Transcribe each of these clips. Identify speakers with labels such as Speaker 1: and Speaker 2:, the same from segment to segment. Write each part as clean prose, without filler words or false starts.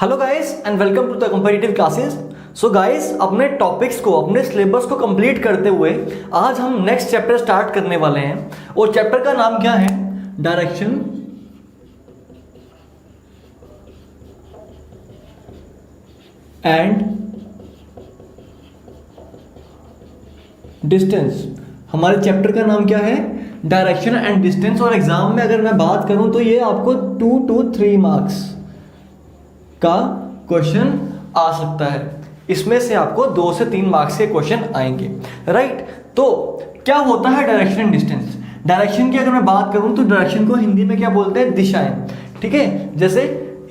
Speaker 1: Hello guys and welcome to the competitive classes. So guys, अपने topics को, अपने syllabus को कंप्लीट करते हुए आज हम नेक्स्ट चैप्टर स्टार्ट करने वाले हैं और चैप्टर का नाम क्या है? Direction and distance. हमारे चैप्टर का नाम क्या है? Direction and distance. और एग्जाम में अगर मैं बात करूं तो ये आपको 2 to 3 मार्क्स का क्वेश्चन आ सकता है। इसमें से आपको 2 से 3 मार्क्स के क्वेश्चन आएंगे, राइट? तो क्या होता है डायरेक्शन एंड डिस्टेंस? डायरेक्शन की अगर मैं बात करूं तो डायरेक्शन को हिंदी में क्या बोलते हैं? दिशाएं, ठीक है? जैसे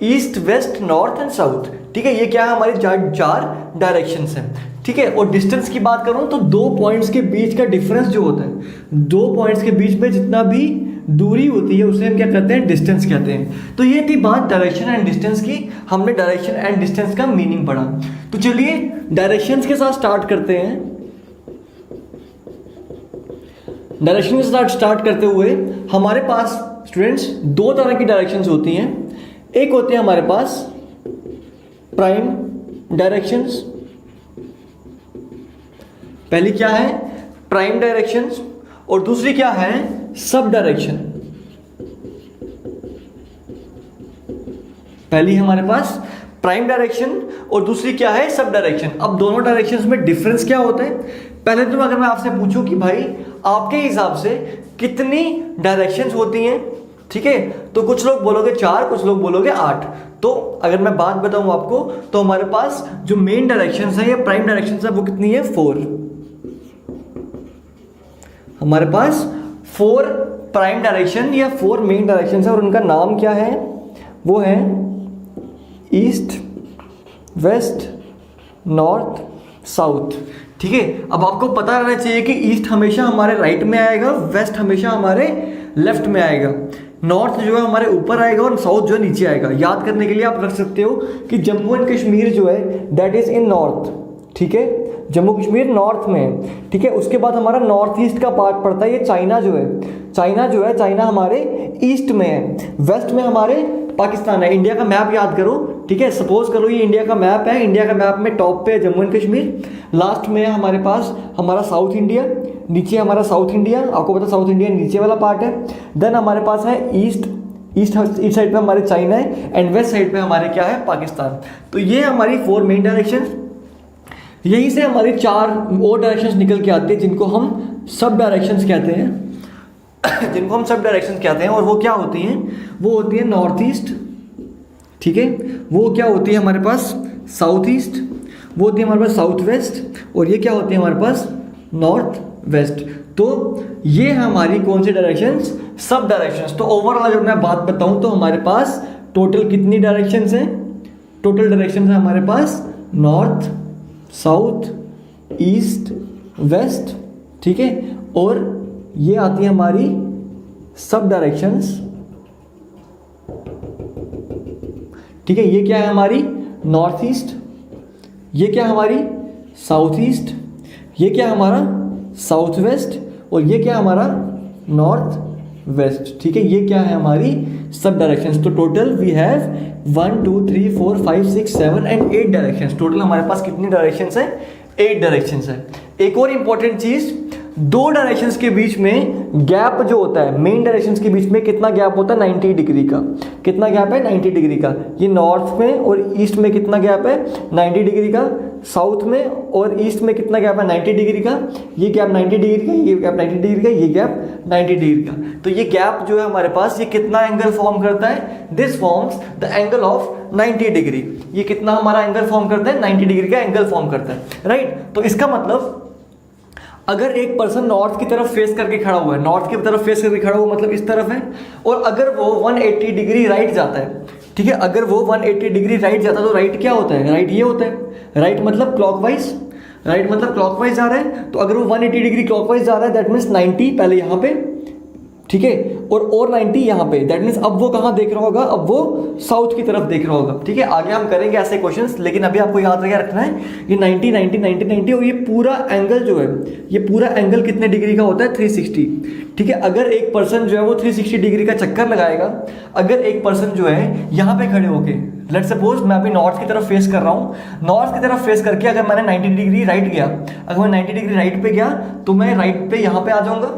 Speaker 1: east, west, north and south, ठीक है? ये क्या है? हमारी चार डायरेक्शंस हैं, ठीक है? और डिस्टेंस की बात करूं तो 2 पॉइंट्स के बीच का डिफरेंस जो होता है, 2 पॉइंट्स के बीच में जितना भी दूरी होती है उसे हम क्या कहते हैं? डिस्टेंस कहते हैं। तो ये थी बात डायरेक्शन एंड डिस्टेंस की। हमने डायरेक्शन एंड डिस्टेंस का मीनिंग पढ़ा। तो चलिए डायरेक्शंस के साथ स्टार्ट करते हैं। डायरेक्शन के साथ स्टार्ट करते हुए हमारे पास स्टूडेंट्स 2 तरह की डायरेक्शंस होती हैं। एक होती है हमारे पास प्राइम डायरेक्शंस। पहली क्या है? Prime directions. और दूसरी क्या है? Sub direction. पहली हमारे पास प्राइम डायरेक्शन और दूसरी क्या है? Sub direction. अब दोनों डायरेक्शंस में डिफरेंस क्या होता है? पहले तो अगर मैं आपसे पूछूं कि भाई आपके हिसाब से कितनी डायरेक्शंस होती हैं, ठीक है? तो कुछ लोग बोलोगे 4, कुछ लोग बोलोगे 8। तो अगर मैं बात बताऊं आपको तो हमारे पास जो मेन डायरेक्शंस है या प्राइम डायरेक्शंस है वो कितनी है? 4। हमारे पास 4 प्राइम डायरेक्शन या 4 मेन डायरेक्शन है और उनका नाम क्या है? वो है ईस्ट, वेस्ट, नॉर्थ, साउथ, ठीक है? अब आपको पता रहना चाहिए कि ईस्ट हमेशा हमारे राइट में आएगा, वेस्ट हमेशा हमारे लेफ्ट में आएगा, नॉर्थ जो है हमारे ऊपर आएगा और साउथ जो है नीचे आएगा। याद करने के लिए आप रख सकते हो कि जम्मू एंड कश्मीर जो है दैट इज इन नॉर्थ, ठीक है? जम्मू कश्मीर नॉर्थ में है, ठीक है? उसके बाद हमारा नॉर्थ ईस्ट का पार्ट पड़ता है, ये चाइना जो है चाइना हमारे ईस्ट में है। वेस्ट में हमारे पाकिस्तान है। इंडिया का मैप याद करो, ठीक है? सपोज करो ये इंडिया का मैप है। इंडिया का मैप में टॉप पे है जम्मू एंड कश्मीर, लास्ट में है हमारे पास हमारा साउथ इंडिया, नीचे हमारा साउथ इंडिया, आपको पता साउथ इंडिया नीचे वाला पार्ट है। देन हमारे पास है ईस्ट साइड पे हमारे चाइना है एंड वेस्ट साइड पे हमारे क्या है? पाकिस्तान। तो ये हमारी 4 मेन डायरेक्शन। यहीं से हमारी 4 और डायरेक्शंस निकल के आती है जिनको हम सब डायरेक्शंस कहते हैं और वो क्या होती हैं? वो होती है नॉर्थ ईस्ट, ठीक है? वो क्या होती है हमारे पास? South east. वो होती है हमारे पास साउथ वेस्ट। और ये क्या होती है हमारे पास? North west. तो ये हमारी कौन सी डायरेक्शंस? सब डायरेक्शंस। तो ओवरऑल अगर मैं बात बताऊं तो हमारे पास टोटल कितनी डायरेक्शंस हैं? टोटल डायरेक्शंस है हमारे पास नॉर्थ, साउथ, ईस्ट, वेस्ट, ठीक है? और ये आती है हमारी सब डायरेक्शंस, ठीक है? ये क्या है हमारी? North east. ये क्या हमारी? South east. ये क्या हमारा? South west. और ये क्या हमारा? नॉर्थ वेस्ट, ठीक है? ये क्या है हमारी? सब डायरेक्शंस। तो total we have 1 2 3 4 5 6 7 and 8 directions. Total हमारे पास कितनी डायरेक्शंस है? 8 डायरेक्शंस है। एक और इंपॉर्टेंट चीज, 2 डायरेक्शंस के बीच में गैप जो होता है, मेन डायरेक्शंस के बीच में कितना गैप होता है? 90 डिग्री का। कितना गैप है? 90 डिग्री का। ये नॉर्थ में और ईस्ट में कितना गैप है? 90 डिग्री का। साउथ में और ईस्ट में कितना गैप है? 90 डिग्री का। ये गैप 90 डिग्री का, ये गैप 90 डिग्री का, ये गैप 90 डिग्री का। तो ये गैप जो है हमारे पास, ये कितना एंगल फॉर्म करता है? This forms the angle of 90 degree. ये कितना हमारा एंगल फॉर्म करता है? 90 डिग्री का एंगल फॉर्म करता है, राइट? तो इसका मतलब अगर एक पर्सन नॉर्थ की तरफ फेस करके खड़ा हुआ है, नॉर्थ की तरफ फेस करके खड़ा हुआ मतलब इस तरफ है, और अगर वो 180 डिग्री राइट जाता है, ठीक है? अगर वो 180 डिग्री राइट जाता है तो राइट क्या होता है? राइट ये होता है। राइट मतलब क्लॉकवाइज, राइट मतलब क्लॉकवाइज जा रहा है। तो अगर वो 180 डिग्री क्लॉकवाइज जा रहा है दैट मीन्स 90 पहले यहाँ पे, ठीक है? और 90 यहाँ पे, दैट मीन्स अब वो कहाँ देख रहा होगा? अब वो साउथ की तरफ देख रहा होगा, ठीक है? आगे हम करेंगे ऐसे क्वेश्चंस, लेकिन अभी आपको याद रखना है ये 90 90 90 90 और ये पूरा एंगल जो है, ये पूरा एंगल कितने डिग्री का होता है? 360, ठीक है? अगर एक पर्सन जो है वो 360 डिग्री का चक्कर लगाएगा, अगर एक पर्सन जो है यहाँ पे खड़े होके लेट्स सपोज मैं अभी नॉर्थ की तरफ फेस कर रहा हूँ, नॉर्थ की तरफ फेस करके अगर मैंने 90 डिग्री राइट गया, अगर मैं 90 डिग्री राइट पे गया तो मैं राइट पे यहाँ पे आ जाऊँगा,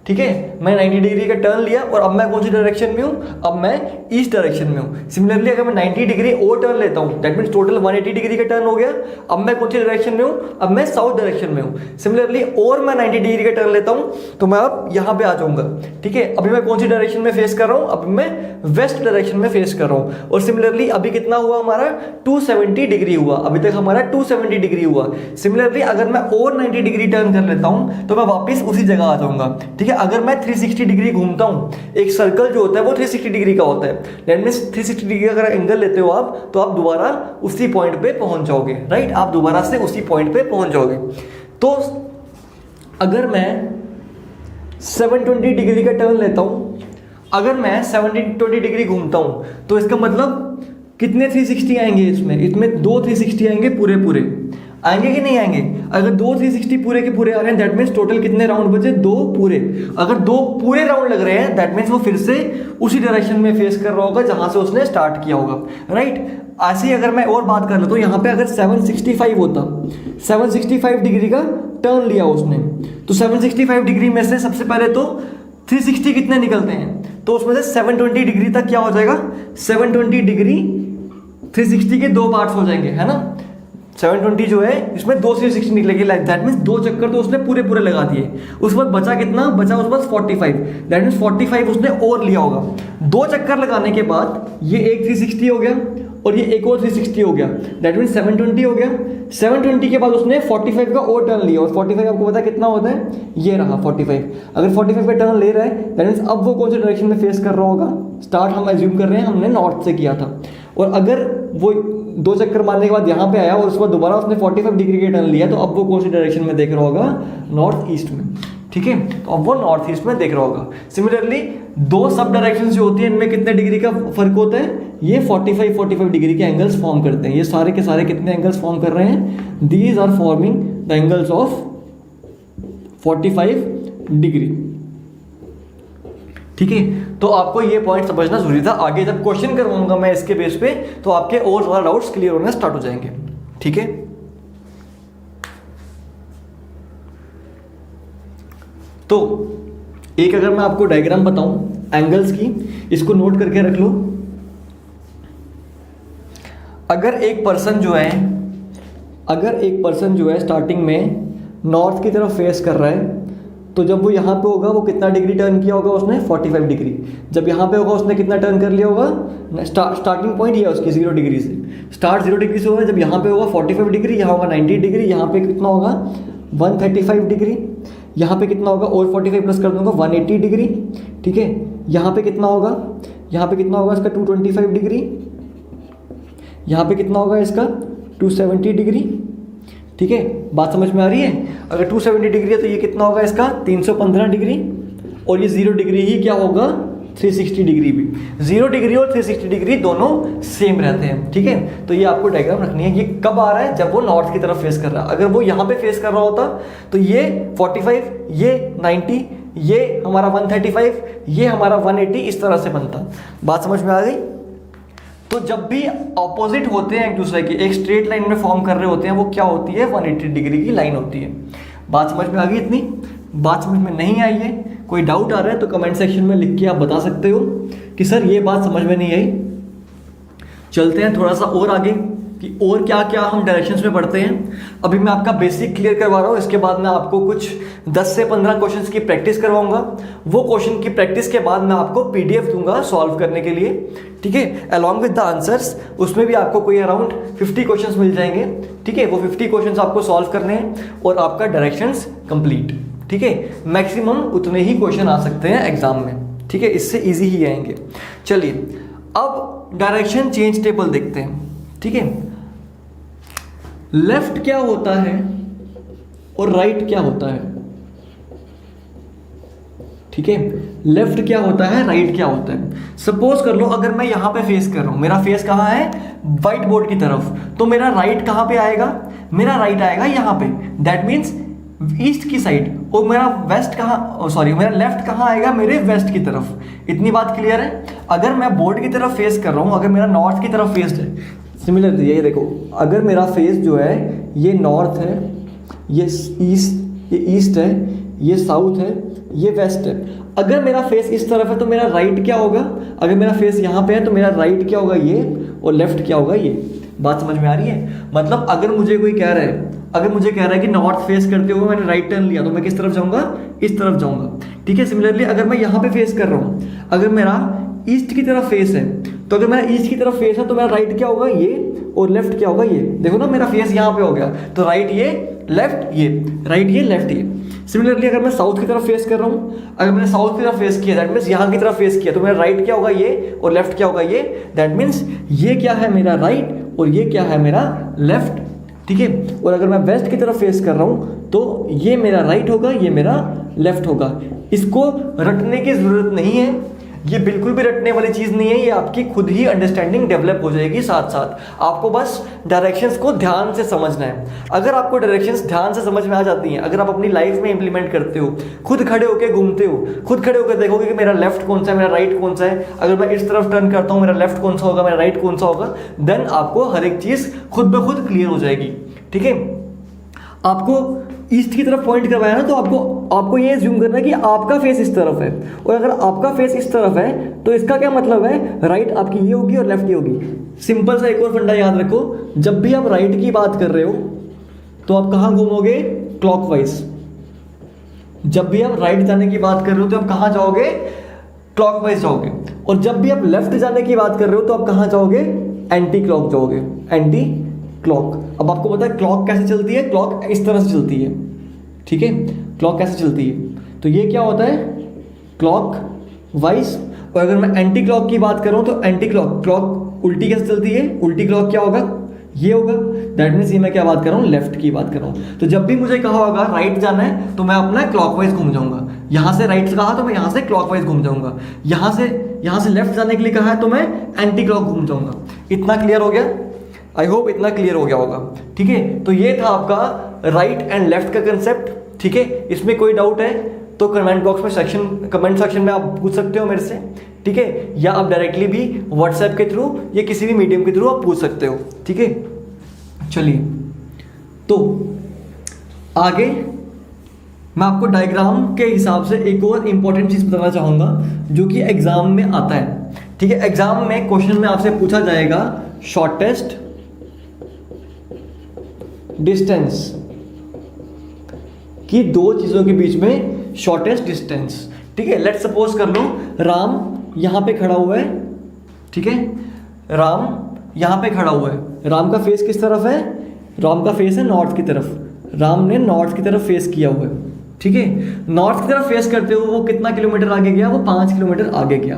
Speaker 1: ठीक है। मैं 90 डिग्री का टर्न लिया और अब मैं कौन सी डायरेक्शन में हूँ, अब मैं ईस्ट डायरेक्शन में हूँ। सिमिलरली अगर मैं 90 डिग्री और टर्न लेता हूँ, दैट मीन्स टोटल 180 डिग्री का टर्न हो गया, अब मैं कौन सी डायरेक्शन में हूँ, अब मैं साउथ डायरेक्शन में हूँ। सिमिलरली और मैं 90 डिग्री का टर्न लेता हूँ तो मैं अब यहाँ पे आ जाऊँगा, ठीक है। अभी मैं कौन सी डायरेक्शन में फेस कर रहा हूँ, अभी मैं वेस्ट डायरेक्शन में फेस कर रहा हूँ। और सिमिलरली अभी कितना हुआ हमारा 270 डिग्री हुआ, अभी तक हमारा 270 डिग्री हुआ। सिमिलरली अगर मैं और 90 डिग्री टर्न कर लेता हूँ तो मैं वापस उसी जगह आ जाऊँगा, ठीक है। अगर मैं 360 डिग्री घूमता हूँ, एक सर्कल जो होता है वो 360 डिग्री का होता है, दैट मीन्स 360 डिग्री का अगर एंगल लेते हो आप तो आप दोबारा उसी पॉइंट पे पहुंच जाओगे, राइट। आप दोबारा से उसी पॉइंट पे पहुंच जाओगे। तो अगर मैं 720 डिग्री का टर्न लेता हूं, अगर मैं 720 डिग्री घूमता हूं तो इसका मतलब कितने 360 आएंगे, इसमें 2 360 आएंगे, पूरे आएंगे कि नहीं आएंगे। अगर 2 360 पूरे के पूरे आ रहे हैं दैट मीन्स टोटल कितने राउंड बचे, 2 पूरे। अगर 2 पूरे राउंड लग रहे हैं दैट मीन्स वो फिर से उसी डायरेक्शन में फेस कर रहा होगा जहां से उसने स्टार्ट किया होगा, राइट। ऐसे ही अगर मैं और बात कर लेता हूँ, यहाँ पे अगर 765 होता, 765 डिग्री का टर्न लिया उसने, तो 765 डिग्री में से सबसे पहले तो 360 कितने निकलते हैं, तो उसमें से 720 डिग्री तक क्या हो जाएगा, 720 डिग्री 360 के 2 पार्ट्स हो जाएंगे, है ना। 720 जो है इसमें 2 360 निकलेगी, लाइक दैट मीन्स 2 चक्कर तो उसने पूरे लगा दिए। उस वक्त बचा कितना, बचा उस वक्त 45, दैट मीन्स 45 उसने और लिया होगा। 2 चक्कर लगाने के बाद ये एक 360 हो गया और ये एक और 360 हो गया, दैट मीन्स 720 हो गया। 720 के बाद उसने 45 का और टर्न लिया, और 45 आपको पता है कितना होता है, ये रहा 45। अगर 45 का टर्न ले रहा है दैट मीन्स अब वो कौन से डायरेक्शन में फेस कर रहा होगा, स्टार्ट हम एज्यूम कर रहे हैं हमने नॉर्थ से किया था। और अगर वो 2 चक्कर मारने के बाद यहाँ पे आया और उसके बाद दोबारा उसने 45 डिग्री का टर्न लिया, तो अब वो कौन सी डायरेक्शन में देख रहा होगा, नॉर्थ ईस्ट में, ठीक है। तो अब वो नॉर्थ ईस्ट में देख रहा होगा। सिमिलरली 2 सब डायरेक्शन जो होती है इनमें कितने डिग्री का फर्क होता है, ये 45 डिग्री के एंगल्स फॉर्म करते हैं। ये सारे के सारे कितने एंगल्स फॉर्म कर रहे हैं, these are forming the angles of 45 degree, ठीक है। तो आपको ये पॉइंट समझना जरूरी था। आगे जब क्वेश्चन करवाऊंगा मैं इसके बेस पे तो आपके और ज्यादा डाउट्स क्लियर होने स्टार्ट हो जाएंगे, ठीक है। तो एक अगर मैं आपको डायग्राम बताऊं एंगल्स की, इसको नोट करके रख लो। अगर एक पर्सन जो है स्टार्टिंग में नॉर्थ की तरफ फेस कर रहा है, तो जब वो यहाँ पे होगा वो कितना डिग्री टर्न किया होगा उसने, 45 डिग्री। जब यहाँ पे होगा उसने कितना टर्न कर लिया होगा, स्टार्टिंग पॉइंट ये है उसकी 0 डिग्री से, स्टार्ट 0 डिग्री से होगा। जब यहाँ पे होगा 45 डिग्री, यहाँ होगा 90 डिग्री, यहाँ पे कितना होगा 135 डिग्री, यहाँ पे कितना होगा और 45 प्लस कर दूंगा 180 डिग्री, ठीक है। यहाँ पे कितना होगा, इसका 225 डिग्री, यहाँ पे कितना होगा इसका 270 डिग्री, ठीक है। बात समझ में आ रही है। अगर 270 डिग्री है तो ये कितना होगा इसका 315 डिग्री, और ये 0 डिग्री ही क्या होगा 360 डिग्री भी। 0 डिग्री और 360 डिग्री दोनों सेम रहते हैं, ठीक है। तो ये आपको डायग्राम रखनी है। ये कब आ रहा है, जब वो नॉर्थ की तरफ फेस कर रहा है। अगर वो यहाँ पे फेस कर रहा होता तो ये 45, ये 90, ये हमारा 135, ये हमारा 180 इस तरह से बनता। बात समझ में आ गई। तो जब भी ऑपोजिट होते हैं एक दूसरे के, एक स्ट्रेट लाइन में फॉर्म कर रहे होते हैं, वो क्या होती है 180 डिग्री की लाइन होती है। बात समझ में आ गई। इतनी बात समझ में नहीं आई है, कोई डाउट आ रहा है तो कमेंट सेक्शन में लिख के आप बता सकते हो कि सर ये बात समझ में नहीं आई। चलते हैं थोड़ा सा और आगे कि और क्या क्या हम डायरेक्शंस में पढ़ते हैं। अभी मैं आपका बेसिक क्लियर करवा रहा हूँ, इसके बाद मैं आपको कुछ 10 से 15 क्वेश्चंस की प्रैक्टिस करवाऊंगा। वो क्वेश्चन की प्रैक्टिस के बाद मैं आपको PDF दूंगा सॉल्व करने के लिए, ठीक है, अलॉन्ग विद द आंसर्स। उसमें भी आपको कोई अराउंड 50 क्वेश्चंस मिल जाएंगे, ठीक है। वो 50 क्वेश्चंस आपको सॉल्व करने हैं और आपका डायरेक्शंस कंप्लीट, ठीक है। मैक्सिमम उतने ही क्वेश्चन आ सकते हैं एग्जाम में, ठीक है, इससे ईजी ही आएंगे। चलिए अब डायरेक्शन चेंज टेबल देखते हैं, ठीक है। लेफ्ट क्या होता है और राइट क्या होता है, ठीक है। लेफ्ट क्या होता है, राइट क्या होता है। सपोज कर लो अगर मैं यहां पे फेस कर रहा हूं, मेरा फेस कहां है व्हाइट बोर्ड की तरफ, तो मेरा राइट कहां पे आएगा, मेरा राइट आएगा यहां पे। दैट मीन्स ईस्ट की साइड, और मेरा वेस्ट कहाँ, सॉरी मेरा लेफ्ट कहाँ आएगा, मेरे वेस्ट की तरफ। इतनी बात क्लियर है। अगर मैं बोर्ड की तरफ फेस कर रहा हूँ, अगर मेरा नॉर्थ की तरफ फेस्ड है, सिमिलरली ये देखो, अगर मेरा फेस जो है ये नॉर्थ है, ये ईस्ट है, ये साउथ है, ये वेस्ट है। अगर मेरा फेस इस तरफ है तो मेरा राइट क्या होगा, अगर मेरा फेस यहाँ पे है तो मेरा राइट क्या होगा, ये, और लेफ्ट क्या होगा, ये। बात समझ में आ रही है? मतलब अगर मुझे कोई कह रहा है, अगर मुझे कह रहा है कि नॉर्थ फेस करते हुए मैंने राइट टर्न लिया, तो मैं किस तरफ जाऊंगा, इस तरफ जाऊंगा। ठीक है। सिमिलरली अगर मैं यहाँ पे फेस कर रहा हूँ, अगर मेरा ईस्ट की तरफ फेस है, तो अगर मेरा ईस्ट की तरफ फेस है तो मेरा राइट क्या होगा, ये, और लेफ्ट क्या होगा, ये। देखो ना, मेरा फेस यहाँ पे हो गया, तो राइट ये, लेफ्ट ये, राइट ये, लेफ्ट ये। सिमिलरली अगर मैं साउथ की तरफ फेस कर रहा हूँ, अगर मैंने साउथ की तरफ फेस किया, दैट मीन्स यहाँ की तरफ फेस किया, तो मेरा राइट क्या होगा, ये, और लेफ्ट क्या होगा, ये। दैट मीन्स ये क्या है, मेरा राइट, और ये क्या है, मेरा लेफ्ट। ठीक है। और अगर मैं वेस्ट की तरफ फेस कर रहा हूँ तो ये मेरा राइट होगा, ये मेरा लेफ्ट होगा। इसको रटने की जरूरत नहीं है, ये बिल्कुल भी रटने वाली चीज़ नहीं है, ये आपकी खुद ही अंडरस्टैंडिंग डेवलप हो जाएगी साथ साथ। आपको बस डायरेक्शंस को ध्यान से समझना है। अगर आपको डायरेक्शंस ध्यान से समझ में आ जाती हैं, अगर आप अपनी लाइफ में इंप्लीमेंट करते हो, खुद खड़े होकर घूमते हो, खुद खड़े होकर देखोगे कि मेरा लेफ्ट कौन सा है, मेरा राइट कौन सा है, अगर मैं इस तरफ टर्न करता हूँ मेरा लेफ्ट कौन सा होगा, मेरा राइट कौन सा होगा, देन आपको हर एक चीज़ खुद ब खुद क्लियर हो जाएगी। ठीक है। आपको ईस्ट की तरफ पॉइंट करवाया ना, तो आपको ये ज्यूम करना है कि आपका फेस इस तरफ है, और अगर आपका फेस इस तरफ है तो इसका क्या मतलब है, राइट आपकी ये होगी और लेफ्ट ये होगी। सिंपल सा एक और फंडा याद रखो, जब भी आप राइट की बात कर रहे हो तो आप कहाँ घूमोगे, क्लॉकवाइज। जब भी आप राइट जाने की बात कर रहे हो तो आप कहाँ जाओगे, क्लॉकवाइज जाओगे। और जब भी आप लेफ्ट जाने की बात कर रहे हो तो आप कहाँ जाओगे, एंटी क्लॉक जाओगे, एंटी क्लॉक। अब आपको पता है क्लॉक कैसे चलती है, क्लॉक इस तरह से चलती है। ठीक है। क्लॉक कैसे चलती है, तो ये क्या होता है, क्लॉक वाइज। और अगर मैं एंटी क्लॉक की बात करूं तो एंटी क्लॉक उल्टी कैसे चलती है, उल्टी क्लॉक क्या होगा, ये होगा। दैट मीन्स ये मैं क्या बात कर रहा हूँ, लेफ्ट की बात कर रहा हूँ। तो जब भी मुझे कहा होगा राइट जाना है तो मैं अपना क्लॉकवाइज घूम जाऊंगा। यहाँ से राइट कहा तो मैं यहाँ से क्लॉकवाइज घूम जाऊंगा। यहाँ से लेफ्ट जाने के लिए कहा है तो मैं एंटी क्लॉक घूम जाऊंगा। इतना क्लियर हो गया? आई होप इतना क्लियर हो गया होगा। ठीक है। तो ये था आपका राइट एंड लेफ्ट का कंसेप्ट। ठीक है। इसमें कोई डाउट है तो कमेंट बॉक्स में कमेंट सेक्शन में आप पूछ सकते हो मेरे से। ठीक है। या आप डायरेक्टली भी व्हाट्सएप के थ्रू या किसी भी मीडियम के थ्रू आप पूछ सकते हो। ठीक है। चलिए, तो आगे मैं आपको डायग्राम के हिसाब से एक और इंपॉर्टेंट चीज़ बताना चाहूँगा जो कि एग्जाम में आता है। ठीक है। एग्जाम में क्वेश्चन में आपसे पूछा जाएगा शॉर्टेस्ट डिस्टेंस की दो चीजों के बीच में शॉर्टेस्ट डिस्टेंस। ठीक है। लेट्स सपोज कर लो राम यहां पे खड़ा हुआ है। ठीक है। राम यहां पे खड़ा हुआ है। राम का फेस किस तरफ है, राम का फेस है नॉर्थ की तरफ। राम ने नॉर्थ की तरफ फेस किया हुआ है। ठीक है। नॉर्थ की तरफ फेस करते हुए वो कितना किलोमीटर आगे गया, वो 5 किलोमीटर आगे गया।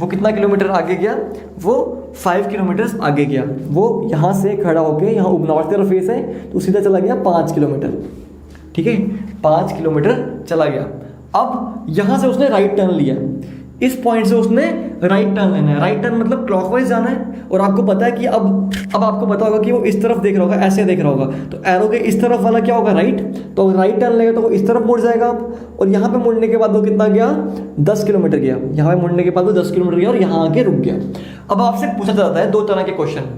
Speaker 1: वो कितना किलोमीटर आगे गया, वो 5 किलोमीटर आगे गया। वो यहाँ से खड़ा होके, यहाँ नॉर्थ की तरफ फेस है तो सीधा चला गया 5 किलोमीटर। ठीक है। 5 किलोमीटर चला गया। अब यहाँ से उसने राइट टर्न लिया। इस पॉइंट से उसने राइट टर्न लेना है। राइट टर्न मतलब क्लॉकवाइज जाना है। और आपको पता है कि अब आपको पता होगा कि वो इस तरफ देख रहा होगा, ऐसे देख रहा होगा, तो एरो के इस तरफ वाला क्या होगा, राइट। तो राइट टर्न लेगा तो वो इस तरफ मुड़ जाएगा अब। और यहाँ पे मुड़ने के बाद वो कितना गया, 10 किलोमीटर गया। यहाँ पे मुड़ने के बाद वो 10 किलोमीटर गया और यहाँ आके रुक गया। अब आपसे पूछा जाता है 2 तरह के क्वेश्चन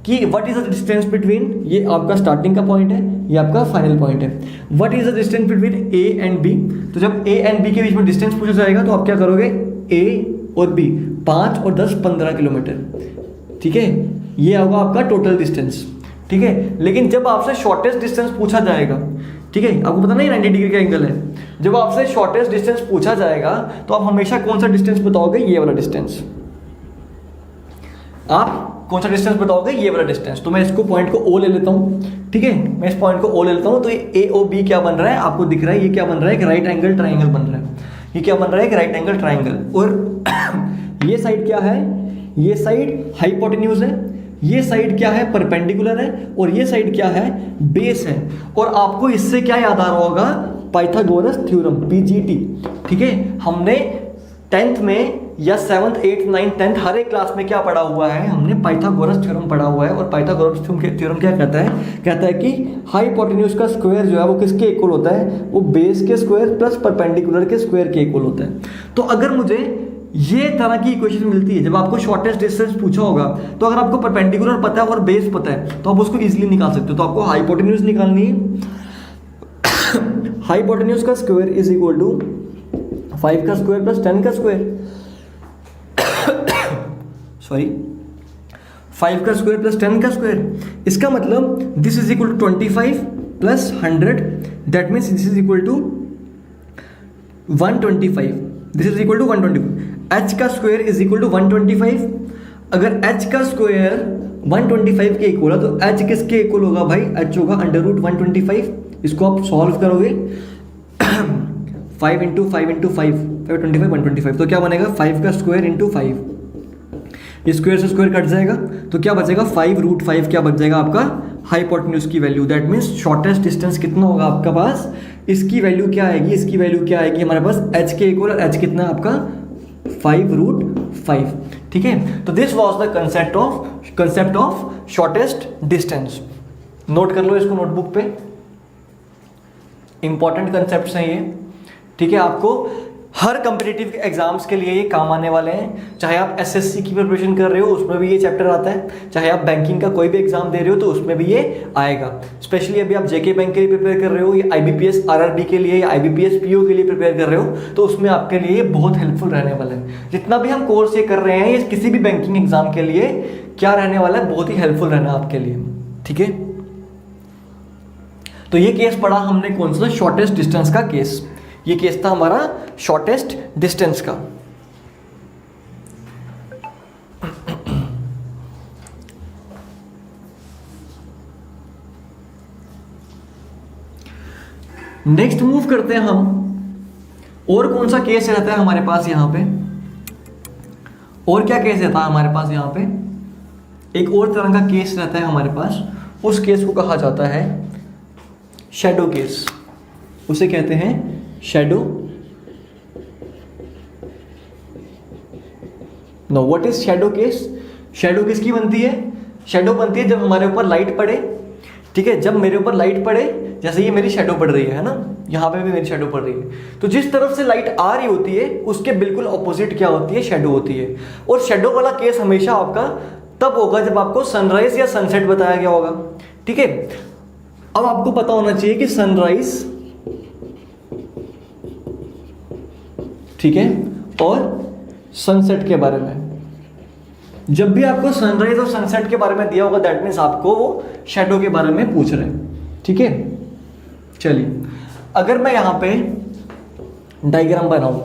Speaker 1: कि what is the distance between, ये आपका स्टार्टिंग का पॉइंट है, ये आपका फाइनल पॉइंट है। What is the distance between A and B. तो जब ए एंड बी के बीच में डिस्टेंस पूछा जाएगा तो आप क्या करोगे, ए और बी 5 और 10 15 किलोमीटर। ठीक है। ये होगा आपका टोटल डिस्टेंस। ठीक है। लेकिन जब आपसे शॉर्टेस्ट डिस्टेंस पूछा जाएगा, ठीक है, आपको पता नहीं 90 डिग्री का एंगल है, जब आपसे शॉर्टेस्ट डिस्टेंस पूछा जाएगा तो आप हमेशा कौन सा डिस्टेंस बताओगे, ये वाला डिस्टेंस। आप कौन सा डिस्टेंस बताओगे, ये वाला डिस्टेंस। तो मैं इसको पॉइंट को ओ ले लेता हूँ। ठीक है। मैं इस पॉइंट को ओ ले लेता हूँ। तो ये ए ओ बी क्या बन रहा है, आपको दिख रहा है, ये क्या बन रहा है, एक राइट एंगल ट्राइंगल बन रहा है। ये क्या बन रहा है, एक राइट एंगल ट्राइंगल। और ये साइड क्या है, ये साइड हाइपोटेन्यूज है, ये साइड क्या है, परपेंडिकुलर है, और ये साइड क्या है, बेस है। और आपको इससे क्या याद आ रहा होगा, पाइथागोरस थ्योरम, पीजीटी। ठीक है। हमने 10th में या 7th 8th 9th 10th हर एक क्लास में क्या पढ़ा हुआ है, हमने पाइथागोरस थ्योरम पढ़ा हुआ है। और पाइथागोरस थ्योरम क्या कहता है कि हाइपोटेन्यूज का स्क्वायर जो है वो किसके इक्वल होता है, वो बेस के स्क्वायर प्लस परपेंडिकुलर के स्क्वायर के इक्वल होता है। तो अगर मुझे ये तरह की इक्वेशन मिलती है, जब आपको शॉर्टेस्ट डिस्टेंस पूछा होगा, तो अगर आपको परपेंडिकुलर पता है और बेस पता है तो आप उसको इजीली निकाल सकते हो। तो आपको हाइपोटेन्यूज निकालनी है। हाइपोटेन्यूज का स्क्वायर इज इक्वल टू 5 का स्क्वायर प्लस 10 का स्क्वायर, सॉरी 5 का स्क्वायर प्लस 10 का स्क्वायर। इसका मतलब this is equal to 25 plus 100, that means this is equal to 125, this is equal to 125। H का स्क्वायर इज इक्वल टू 125। अगर H का square 125 के इक्वल है तो एच किसके इक्वल होगा भाई, एच होगा अंडर रूट 125। इसको आप सॉल्व करोगे 5 इंटू 5 इंटू 5 25 125, तो क्या बनेगा 5 का स्क्वायर इंटू 5, स्क्वायर से स्क्वायर कट जाएगा तो क्या बचेगा 5 रूट 5, क्या बच जाएगा आपका हाइपोटेन्यूज की value. That means shortest distance कितना होगा आपका पास, इसकी वैल्यू क्या आएगी, इसकी वैल्यू क्या आएगी हमारे पास h के इक्वल, और h कितना है आपका 5 रूट 5। ठीक है, तो this was the concept of shortest distance. Note कर लो इसको नोटबुक पे, इंपॉर्टेंट कंसेप्ट्स हैं ये। ठीक है, आपको हर कम्पिटिटिव एग्जाम्स के लिए ये काम आने वाले हैं। चाहे आप एसएससी की प्रिपरेशन कर रहे हो उसमें भी ये चैप्टर आता है, चाहे आप बैंकिंग का कोई भी एग्जाम दे रहे हो तो उसमें भी ये आएगा। स्पेशली अभी आप जेके बैंक के लिए प्रिपेयर कर रहे हो, या आईबीपीएस आरआरबी के लिए, या आईबीपीएस पीओ के लिए प्रिपेयर कर रहे हो, तो उसमें आपके लिए ये बहुत हेल्पफुल रहने वाला है। जितना भी हम कोर्स ये कर रहे हैं ये किसी भी बैंकिंग एग्जाम के लिए क्या रहने वाला है, बहुत ही हेल्पफुल रहना आपके लिए। ठीक है, तो ये केस पढ़ा हमने कौन सा, शॉर्टेस्ट डिस्टेंस का केस। ये केस था हमारा शॉर्टेस्ट डिस्टेंस का। नेक्स्ट मूव करते हैं हम, और कौन सा केस रहता है हमारे पास यहां पे, और क्या केस रहता है हमारे पास यहां पे, एक और तरह का केस रहता है हमारे पास। उस केस को कहा जाता है शैडो केस, उसे कहते हैं shadow. No, what is shadow case. Shadow किसकी बनती है, शैडो बनती है जब हमारे ऊपर लाइट पड़े। ठीक है, जब मेरे ऊपर लाइट पड़े, जैसे ये मेरी शैडो पड़ रही है ना, यहाँ पे भी मेरी शैडो पड़ रही है, तो जिस तरफ से लाइट आ रही होती है उसके बिल्कुल ऑपोजिट क्या होती है, शैडो होती है। और शैडो वाला केस हमेशा आपका तब होगा जब आपको सनराइज या सनसेट बताया गया होगा। ठीक है, अब आपको पता होना चाहिए कि सनराइज, ठीक है, और सनसेट के बारे में, जब भी आपको सनराइज और सनसेट के बारे में दिया होगा दैट मीन्स आपको वो शैडो के बारे में पूछ रहे हैं। ठीक है, चलिए अगर मैं यहां पे डायग्राम बनाऊं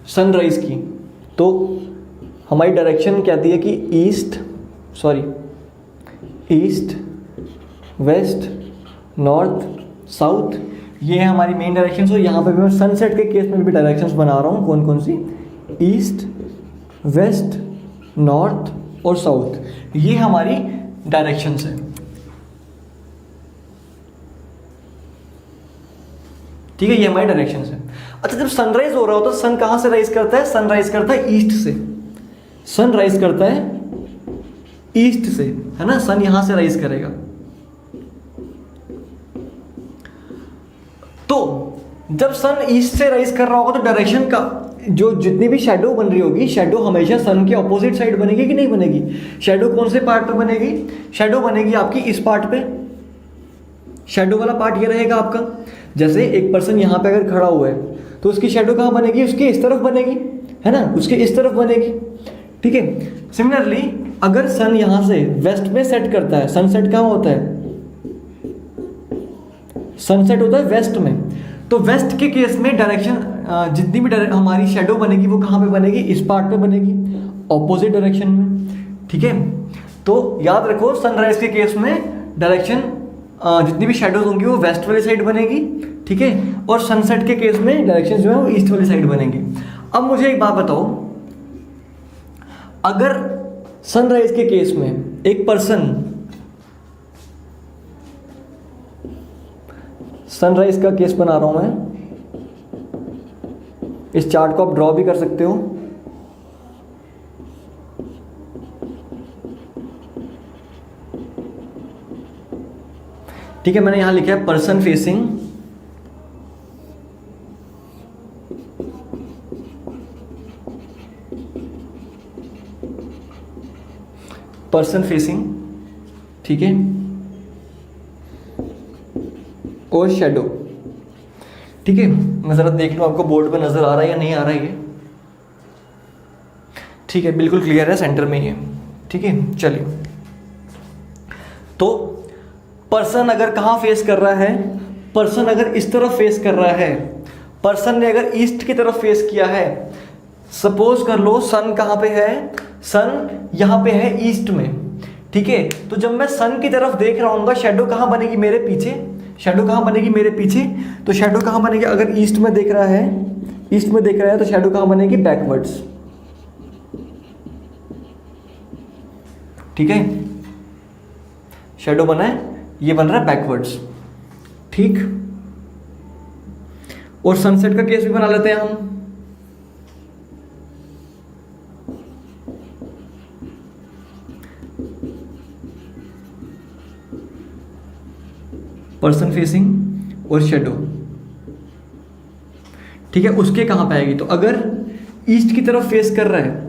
Speaker 1: सनराइज की, तो हमारी डायरेक्शन कहती है कि ईस्ट वेस्ट नॉर्थ साउथ, ये है हमारी मेन डायरेक्शंस। और यहाँ पे मैं सनसेट के केस में भी डायरेक्शंस बना रहा हूँ, कौन कौन सी, ईस्ट वेस्ट नॉर्थ और साउथ, ये हमारी डायरेक्शंस है। ठीक है, ये हमारी डायरेक्शंस है। अच्छा, जब सनराइज हो रहा हो तो सन कहाँ से राइज करता है, सन राइज करता है ईस्ट से, सन राइज करता है ईस्ट से, है ना, सन यहां से राइज करेगा। तो जब सन ईस्ट से राइज कर रहा होगा तो डायरेक्शन का जो जितनी भी शैडो बन रही होगी, शैडो हमेशा सन के ऑपोजिट साइड बनेगी कि नहीं बनेगी। शैडो कौन से पार्ट पे बनेगी, शैडो बनेगी आपकी इस पार्ट पे, शैडो वाला पार्ट ये रहेगा आपका। जैसे एक पर्सन यहाँ पे अगर खड़ा हुआ है तो उसकी शैडो कहाँ बनेगी, उसके इस तरफ बनेगी, है ना, उसके इस तरफ बनेगी। ठीक है, सिमिलरली अगर सन यहाँ से वेस्ट में सेट करता है, सनसेट कहाँ होता है, सनसेट होता है वेस्ट में, तो वेस्ट के केस में डायरेक्शन जितनी भी हमारी शैडो बनेगी वो कहाँ पे बनेगी, इस पार्ट पे बनेगी, ऑपोजिट डायरेक्शन में। ठीक है, तो याद रखो सनराइज के केस में डायरेक्शन जितनी भी शैडोज होंगी वो वेस्ट वाली साइड बनेगी। ठीक है, और सनसेट के केस में डायरेक्शन जो है वो ईस्ट वाली साइड बनेगी। अब मुझे एक बात बताओ, अगर सनराइज के केस में एक पर्सन, सनराइज का केस बना रहा हूं मैं, इस चार्ट को आप ड्रॉ भी कर सकते हो। ठीक है, मैंने यहां लिखा है पर्सन फेसिंग, पर्सन फेसिंग, ठीक है, और शेडो। ठीक है, मैं ज़रा देख लूँ आपको बोर्ड पे नज़र आ रहा है या नहीं आ रहा है ये। ठीक है, बिल्कुल क्लियर है, सेंटर में ही है। ठीक है, चलिए। तो पर्सन अगर कहाँ फेस कर रहा है, पर्सन अगर इस तरफ फेस कर रहा है, पर्सन ने अगर ईस्ट की तरफ फेस किया है, सपोज कर लो सन कहाँ पे है, सन यहाँ पे है ईस्ट में। ठीक है, तो जब मैं सन की तरफ देख रहा हूँ, शेडो कहाँ बनेगी मेरे पीछे, शेडो कहाँ बनेगी मेरे पीछे, तो शेडो कहाँ बनेगी, अगर ईस्ट में देख रहा है, ईस्ट में देख रहा है, तो शेडो कहाँ बनेगी, बैकवर्ड्स। ठीक है, शेडो बना है, ये बन रहा है बैकवर्ड्स। ठीक, और सनसेट का केस भी बना लेते हैं हम। पर्सन फेसिंग और शेडो। ठीक है, उसके कहां पे आएगी, तो अगर ईस्ट की तरफ फेस कर रहा है,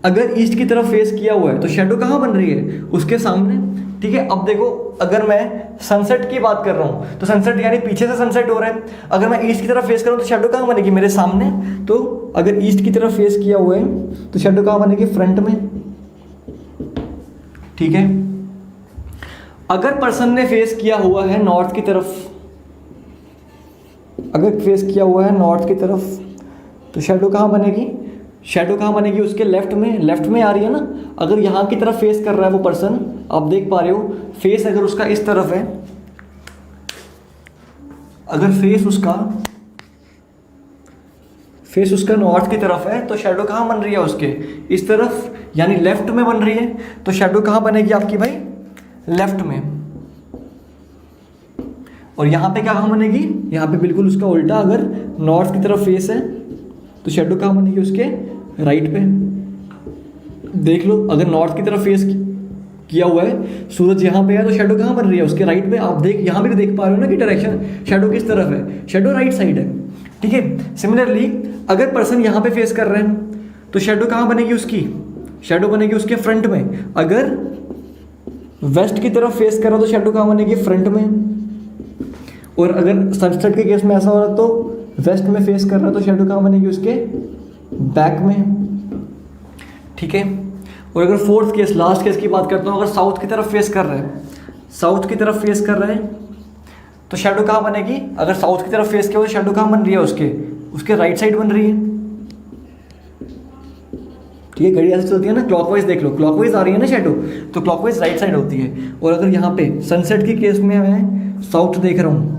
Speaker 1: अगर ईस्ट की तरफ फेस किया हुआ है, तो शेडो कहां बन रही है, उसके सामने। ठीक है, अब देखो अगर मैं सनसेट की बात कर रहा हूं, तो सनसेट यानी पीछे से सनसेट हो रहा है, अगर मैं ईस्ट की तरफ फेस करूं तो शेडो कहां बनेगी, मेरे सामने। तो अगर ईस्ट की तरफ फेस किया हुआ है तो शेडो कहां बनेगी, फ्रंट में। ठीक है, अगर पर्सन ने फेस किया हुआ है नॉर्थ की तरफ, अगर फेस किया हुआ है नॉर्थ की तरफ, तो शेडो कहाँ बनेगी, शेडो कहाँ बनेगी, उसके लेफ्ट में, लेफ्ट में आ रही है ना। अगर यहाँ की तरफ फेस कर रहा है वो पर्सन, आप देख पा रहे हो, फेस अगर उसका इस तरफ है, अगर फेस उसका नॉर्थ की तरफ है, तो शेडो कहाँ बन रही है उसके, इस तरफ, यानी लेफ्ट में बन रही है। तो शेडो कहाँ बनेगी आपकी भाई, लेफ्ट में। और यहां पे क्या कहां बनेगी, यहां पे बिल्कुल उसका उल्टा, अगर नॉर्थ की तरफ फेस है तो शेडो कहां बनेगी, उसके राइट पे। देख लो, अगर नॉर्थ की तरफ फेस किया हुआ है, सूरज यहां पे है, तो शेडो कहां बन रही है, उसके राइट पे। आप देख, यहां भी देख पा रहे हो ना कि डायरेक्शन शेडो किस तरफ है, शेडो राइट साइड है। ठीक है, सिमिलरली अगर पर्सन यहां पे फेस कर रहे हैं तो शेडो कहां बनेगी उसकी, शेडो बनेगी उसके फ्रंट में। अगर वेस्ट की तरफ फेस कर रहा तो शेडो कहाँ बनेगी, फ्रंट में। और अगर सनसेट के केस में ऐसा हो रहा तो वेस्ट में फेस कर रहा तो शेडो कहाँ बनेगी, उसके बैक में। ठीक है, और अगर फोर्थ केस, लास्ट केस की बात करता हूँ, अगर साउथ की तरफ फेस कर रहा है, साउथ की तरफ फेस कर रहे हैं तो शेडो कहाँ बनेगी, अगर साउथ की तरफ फेस किया तो शेडो कहाँ बन रही है, उसके राइट साइड बन रही है। ठीक है, घड़ी ऐसे चलती है ना, क्लॉकवाइज देख लो, क्लॉकवाइज आ रही है ना शेडो, तो क्लॉकवाइज राइट साइड होती है। और अगर यहाँ पे सनसेट के केस में मैं साउथ देख रहा हूँ,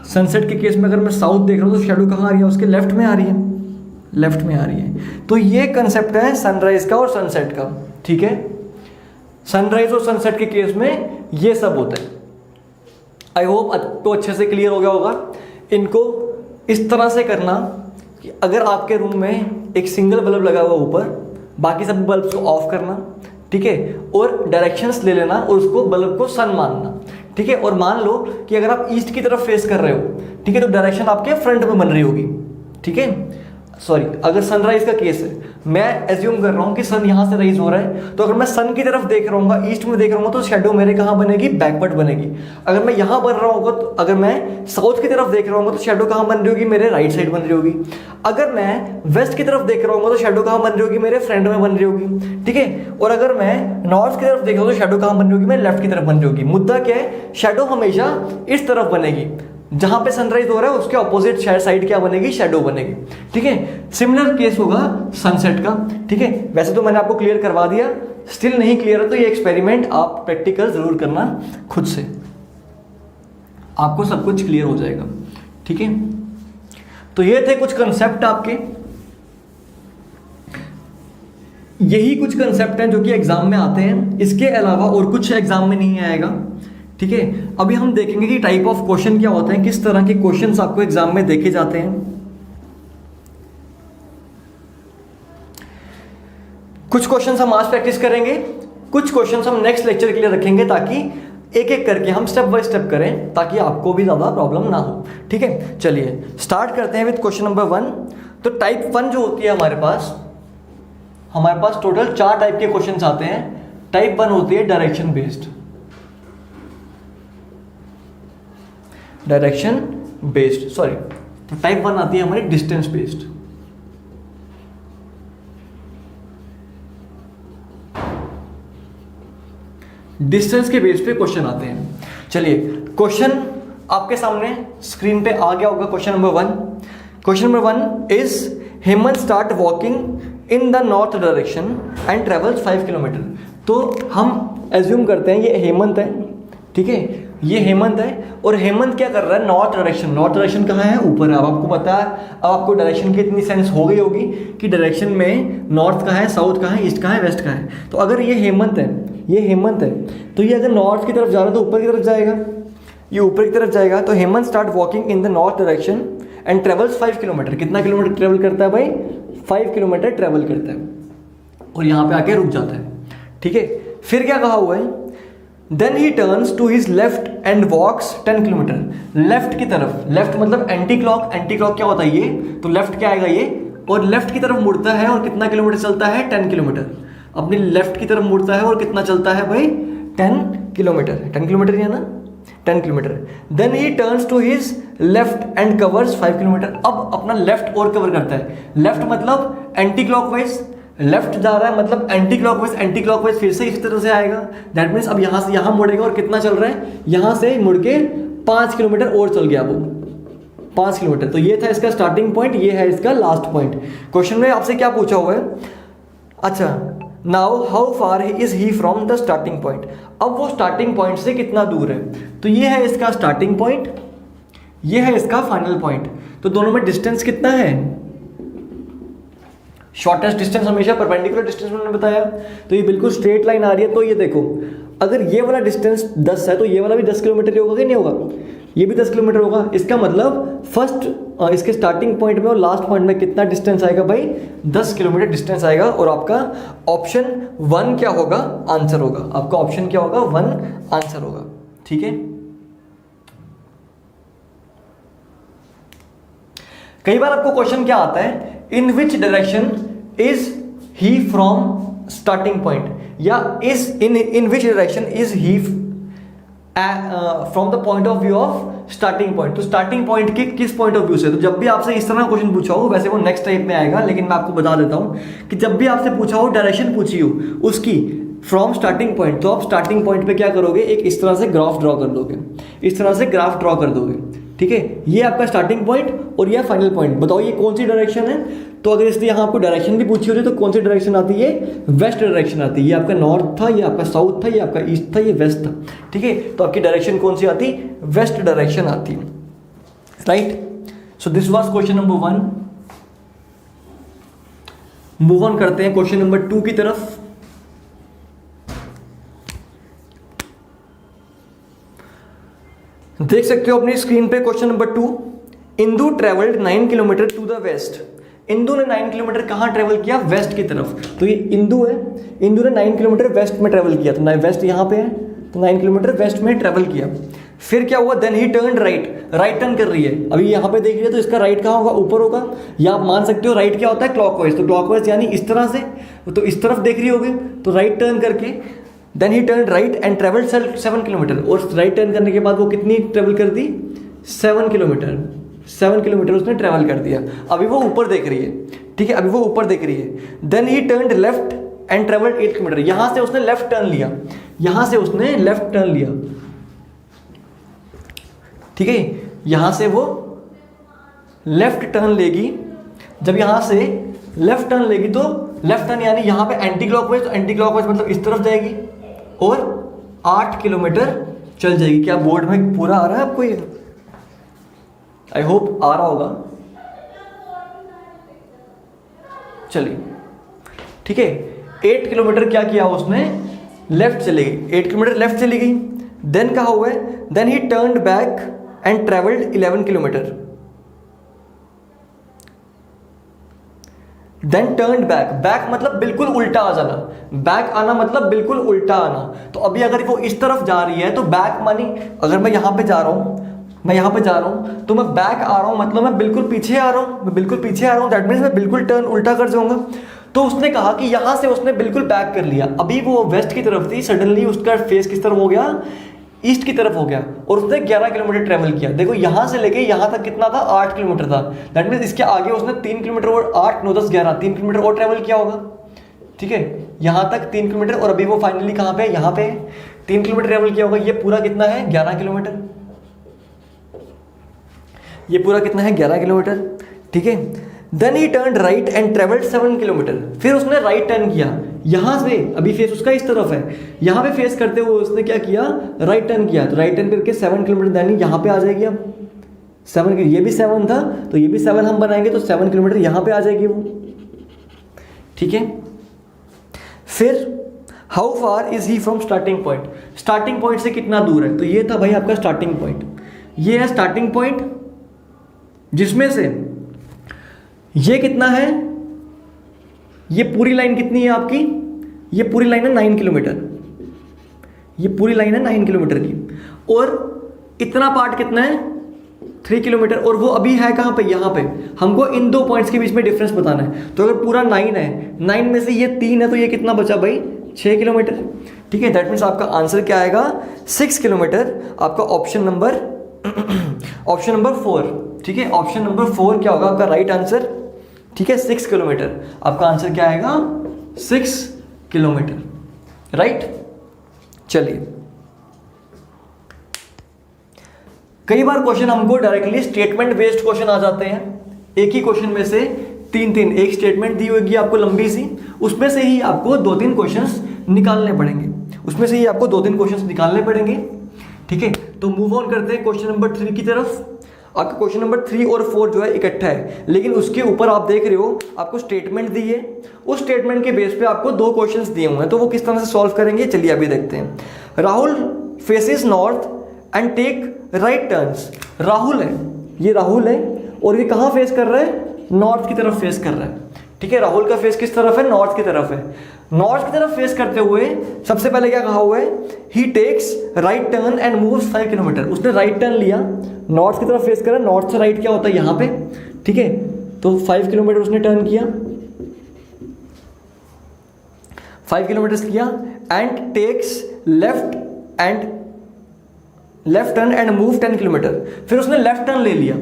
Speaker 1: सनसेट के केस में अगर मैं साउथ देख रहा हूँ तो शेडो कहाँ आ रही है, उसके लेफ्ट में आ रही है, लेफ्ट में आ रही है। तो ये कंसेप्ट है सनराइज का और सनसेट का। ठीक है, सनराइज और सनसेट के केस में ये सब होता है। आई होप तो अच्छे से क्लियर हो गया होगा। इनको इस तरह से करना कि अगर आपके रूम में एक सिंगल बल्ब लगा हुआ ऊपर, बाकी सब बल्ब को ऑफ करना। ठीक है, और डायरेक्शंस ले लेना और उसको बल्ब को सन मानना। ठीक है, और मान लो कि अगर आप ईस्ट की तरफ फेस कर रहे हो, ठीक है, तो डायरेक्शन आपके फ्रंट में बन रही होगी। ठीक है, सॉरी, अगर सनराइज का केस है, मैं एज्यूम कर रहा हूँ कि सन यहाँ से राइज हो रहा है, तो अगर मैं सन की तरफ देख रहा हूँ, ईस्ट में देख रहा हूँ, तो शेडो मेरे कहाँ बनेगी, बैकवर्ड बनेगी। अगर मैं यहाँ बन रहा हूँ, तो अगर मैं साउथ की तरफ देख रहा हूँ, तो शेडो कहाँ बन रही होगी, मेरे राइट साइड बन रही होगी। अगर मैं वेस्ट की तरफ देख रहा हूँ, तो शेडो कहाँ बन रही होगी, मेरे फ्रंट में बन रही होगी। ठीक है, और अगर मैं नॉर्थ की तरफ देख रहा हूँ, तो शेडो कहाँ बन रही होगी, मेरे लेफ्ट की तरफ बन रही होगी। मुद्दा क्या है, शेडो हमेशा इस तरफ बनेगी, जहां पे सनराइज हो रहा है उसके ऑपोजिट साइड क्या बनेगी, शेडो बनेगी। ठीक है, सिमिलर केस होगा सनसेट का। ठीक है, वैसे तो मैंने आपको क्लियर करवा दिया, स्टिल नहीं क्लियर है तो ये एक्सपेरिमेंट आप प्रैक्टिकल जरूर करना खुद से, आपको सब कुछ क्लियर हो जाएगा। ठीक है, तो ये थे कुछ कंसेप्ट आपके, यही कुछ कंसेप्ट हैं जो कि एग्जाम में आते हैं, इसके अलावा और कुछ एग्जाम में नहीं आएगा। ठीक है, अभी हम देखेंगे कि टाइप ऑफ क्वेश्चन क्या होते हैं, किस तरह के क्वेश्चंस आपको एग्जाम में देखे जाते हैं। कुछ क्वेश्चंस हम आज प्रैक्टिस करेंगे, कुछ क्वेश्चंस हम नेक्स्ट लेक्चर के लिए रखेंगे, ताकि एक एक करके हम स्टेप बाय स्टेप करें ताकि आपको भी ज़्यादा प्रॉब्लम ना हो। ठीक है, चलिए स्टार्ट करते हैं विद क्वेश्चन नंबर 1। तो टाइप 1 जो होती है हमारे पास टोटल 4 टाइप के क्वेश्चंस आते हैं। टाइप 1 होती है डायरेक्शन बेस्ड, तो टाइप 1 आती है हमारी डिस्टेंस बेस्ड। डिस्टेंस के बेस पे क्वेश्चन आते हैं। चलिए क्वेश्चन आपके सामने स्क्रीन पे आ गया होगा। Question number 1, question number 1 is Hemant start walking in the north direction and travels 5 kilometre. तो हम एज्यूम करते हैं ये हेमंत है, ठीक है, ये हेमंत है और हेमंत क्या कर रहा है, नॉर्थ डायरेक्शन कहाँ है, ऊपर है। अब आपको पता है, अब आपको डायरेक्शन की इतनी सेंस हो गई होगी कि डायरेक्शन में नॉर्थ कहाँ है, साउथ कहाँ है, ईस्ट कहाँ है, वेस्ट कहाँ है। तो अगर ये हेमंत है तो ये अगर नॉर्थ की तरफ जा रहा है तो ऊपर की तरफ जाएगा, ये ऊपर की तरफ जाएगा। तो Hemant start walking in the north direction and travels 5 kilometre. कितना किलोमीटर ट्रेवल करता है भाई, 5 किलोमीटर ट्रेवल करता है और यहाँ पे आके रुक जाता है। ठीक है, फिर क्या कहा हुआ है, then he turns to his left and walks 10 kilometre. Left की तरफ, लेफ्ट मतलब एंटी क्लॉक क्या होता है ये, तो लेफ्ट क्या आएगा ये, और लेफ्ट की तरफ मुड़ता है और कितना किलोमीटर चलता है, 10 किलोमीटर। अपनी लेफ्ट की तरफ मुड़ता है और कितना चलता है भाई, 10 किलोमीटर। 10 किलोमीटर है ना, 10 kilometre. Then he turns to his left and covers 5 kilometre. अब अपना लेफ्ट और कवर करता है। लेफ्ट मतलब एंटी क्लॉकवाइज, लेफ्ट जा रहा है मतलब एंटी क्लॉकवाइज फिर से इस तरह से आएगा। दैट मीन्स अब यहाँ से यहाँ मुड़ेगा और कितना चल रहा है, यहाँ से मुड़ के 5 किलोमीटर और चल गया वो, 5 किलोमीटर। तो ये था इसका स्टार्टिंग पॉइंट, ये है इसका लास्ट पॉइंट। क्वेश्चन में आपसे क्या पूछा हुआ है, अच्छा now how far is he from the starting point. अब वो स्टार्टिंग पॉइंट से कितना दूर है, तो ये है इसका स्टार्टिंग पॉइंट, ये है इसका फाइनल पॉइंट। तो दोनों में डिस्टेंस कितना है, शॉर्टेस्ट डिस्टेंस हमेशा परपेंडिकुलर डिस्टेंस मैंने बताया। तो ये बिल्कुल स्ट्रेट लाइन आ रही है। तो ये देखो, अगर ये वाला डिस्टेंस 10 है तो ये वाला भी 10 किलोमीटर ही होगा कि नहीं होगा, ये भी 10 किलोमीटर होगा। इसका मतलब फर्स्ट इसके स्टार्टिंग पॉइंट में और लास्ट पॉइंट में कितना डिस्टेंस आएगा भाई, 10 किलोमीटर डिस्टेंस आएगा। और आपका ऑप्शन 1 क्या होगा, आंसर होगा। आपका ऑप्शन क्या होगा, 1 आंसर होगा। ठीक है, कई बार आपको क्वेश्चन क्या आता है, in which direction is he from starting point, या is in which direction is he from the point of view of starting point. तो स्टार्टिंग पॉइंट के किस पॉइंट ऑफ व्यू से। तो जब भी आपसे इस तरह क्वेश्चन पूछा हो, वैसे वो नेक्स्ट टाइप में आएगा, लेकिन मैं आपको बता देता हूं कि जब भी आपसे पूछा हो, डायरेक्शन पूछी हो उसकी फ्रॉम स्टार्टिंग पॉइंट, तो आप स्टार्टिंग पॉइंट पे क्या करोगे, एक इस तरह से ग्राफ ड्रॉ कर दोगे, इस तरह से ग्राफ ड्रॉ कर दोगे। ठीक है, ये आपका स्टार्टिंग पॉइंट और ये फाइनल पॉइंट। बताओ ये कौन सी डायरेक्शन है। तो अगर इसलिए यहाँ आपको डायरेक्शन भी पूछी होती तो कौन सी डायरेक्शन आती है, वेस्ट डायरेक्शन आती है। ये आपका नॉर्थ था, ये आपका साउथ था, ये आपका ईस्ट था, ये वेस्ट था। ठीक है, तो आपकी डायरेक्शन कौन सी आती, वेस्ट डायरेक्शन आती, right. So this was question number 1। Move on करते हैं क्वेश्चन नंबर 2 की तरफ। देख सकते हो अपनी स्क्रीन पे question number 2। Indu travelled 9 kilometre to the west. Indu ने 9 किलोमीटर कहाँ ट्रेवल किया, वेस्ट की तरफ। तो ये इंदू है, इंदू ने 9 किलोमीटर वेस्ट में ट्रेवल किया। तो वेस्ट यहाँ पे है, तो 9 किलोमीटर वेस्ट में ट्रेवल किया। फिर क्या हुआ, then he turn right, right turn कर रही है। अभी यहाँ पे देख रही है तो इसका राइट कहाँ होगा, ऊपर होगा। या आप मान सकते हो राइट क्या होता है, क्लॉकवाइज। तो क्लॉकवाइज यानी इस तरह से, तो इस तरफ देख रही होगी, तो राइट टर्न करके then he turn right and travel 7 kilometre. और राइट टर्न करने के बाद वो कितनी ट्रेवल कर दी, 7 किलोमीटर। 7 किलोमीटर उसने ट्रेवल कर दिया। अभी वो ऊपर देख रही है, ठीक है, अभी वो ऊपर देख रही है। Then he turn left and travelled 8 kilometre. यहां से उसने लेफ्ट टर्न लिया, यहां से उसने लेफ्ट टर्न लिया। ठीक है, यहां से वो लेफ्ट टर्न लेगी। जब यहां से लेफ्ट टर्न लेगी तो लेफ्ट टर्न यानी यहां पे एंटी क्लॉकवाइज, तो एंटी क्लॉकवाइज मतलब इस तरफ जाएगी और 8 किलोमीटर चल जाएगी। क्या बोर्ड में पूरा आ रहा है आपको ये, आई होप आ रहा होगा। चलिए ठीक है, 8 किलोमीटर क्या किया उसने, लेफ्ट चली गई, 8 किलोमीटर लेफ्ट चली गई। देन कहा हुआ है, then he turned back and travelled 11 kilometre. Then turn back, back मतलब बिल्कुल उल्टा आ जाना, बैक आना मतलब बिल्कुल उल्टा आना। तो अभी अगर वो इस तरफ जा रही है तो बैक मानी अगर मैं यहाँ पे जा रहा हूँ, मैं यहाँ पे जा रहा हूँ तो मैं बैक आ रहा हूँ मतलब मैं बिल्कुल पीछे आ रहा हूँ, मैं बिल्कुल पीछे आ रहा हूँ, दैट मीन्स मैं बिल्कुल टर्न उल्टा कर जाऊंगा। तो उसने कहा कि यहाँ से उसने बिल्कुल बैक कर लिया, अभी वो वेस्ट की तरफ थी, सडनली उसका फेस किस तरफ हो गया, ईस्ट की तरफ हो गया, और उसने 11 किलोमीटर ट्रेवल किया। देखो यहाँ से लेके यहाँ तक कितना था, 8 किलोमीटर था, दैट मीन्स इसके आगे उसने 3 किलोमीटर और 8 9 10 11 3 किलोमीटर और ट्रेवल किया होगा। ठीक है, यहाँ तक 3 किलोमीटर, और अभी वो फाइनली कहाँ पे है, यहाँ पे 3 किलोमीटर ट्रेवल किया होगा। ये पूरा कितना है, 11 किलोमीटर, ये पूरा कितना है, 11 किलोमीटर। ठीक है, then he turn right and travelled 7 kilometre, फिर उसने राइट टर्न किया यहाँ से, अभी फेस उसका इस तरफ है, यहाँ पे फेस करते हुए उसने क्या किया, राइट टर्न किया। तो राइट टर्न करके 7 किलोमीटर, देन यहाँ पे आ जाएगी अब 7, ये भी 7 था तो ये भी 7 हम बनाएंगे तो 7 किलोमीटर यहाँ पे आ जाएगी वो। ठीक है, फिर how far is he from starting point, starting point से कितना दूर है, तो ये था भाई आपका स्टार्टिंग पॉइंट, ये है स्टार्टिंग पॉइंट, जिसमें से ये कितना है, ये पूरी लाइन कितनी है आपकी, ये पूरी लाइन है 9 किलोमीटर, ये पूरी लाइन है 9 किलोमीटर की, और इतना पार्ट कितना है 3 किलोमीटर, और वो अभी है कहाँ पे, यहाँ पे। हमको इन दो पॉइंट्स के बीच में डिफरेंस बताना है। तो अगर पूरा 9 है, 9 में से ये 3 है, तो ये कितना बचा भाई, 6 किलोमीटर। ठीक है, दैट मीन्स आपका आंसर क्या आएगा, 6 किलोमीटर, आपका ऑप्शन नंबर 4। ठीक है, ऑप्शन नंबर 4 क्या होगा आपका राइट आंसर। ठीक है, 6 किलोमीटर, आपका आंसर क्या आएगा, 6 किलोमीटर, राइट। चलिए, कई बार क्वेश्चन हमको डायरेक्टली स्टेटमेंट बेस्ड क्वेश्चन आ जाते हैं, एक ही क्वेश्चन में से 3 एक स्टेटमेंट दी होगी आपको लंबी सी, उसमें से ही आपको 2-3 क्वेश्चंस निकालने पड़ेंगे, उसमें से ही आपको 2-3 क्वेश्चंस निकालने पड़ेंगे। ठीक है, तो मूव ऑन करते हैं क्वेश्चन नंबर 3 की तरफ। आपका क्वेश्चन नंबर 3 और 4 जो है इकट्ठा है, लेकिन उसके ऊपर आप देख रहे हो आपको स्टेटमेंट दी है, उस स्टेटमेंट के बेस पे आपको 2 क्वेश्चंस दिए हुए हैं, तो वो किस तरह से सॉल्व करेंगे, चलिए अभी देखते हैं। Rahul faces north and take right turns, Rahul है, ये राहुल है, और ये कहाँ फेस कर रहा है, नॉर्थ की तरफ फेस कर रहा है। ठीक है, राहुल का फेस किस तरफ है, नॉर्थ की तरफ है। नॉर्थ की तरफ फेस करते हुए सबसे पहले क्या कहा हुआ है, he takes right turn and moves 5 kilometre, उसने राइट टर्न लिया, नॉर्थ की तरफ फेस करा, नॉर्थ से राइट क्या होता है यहाँ पे। ठीक है, तो 5 किलोमीटर उसने टर्न किया, 5 किलोमीटर किया, and takes left turn and move 10 kilometre, फिर उसने लेफ्ट टर्न ले लिया,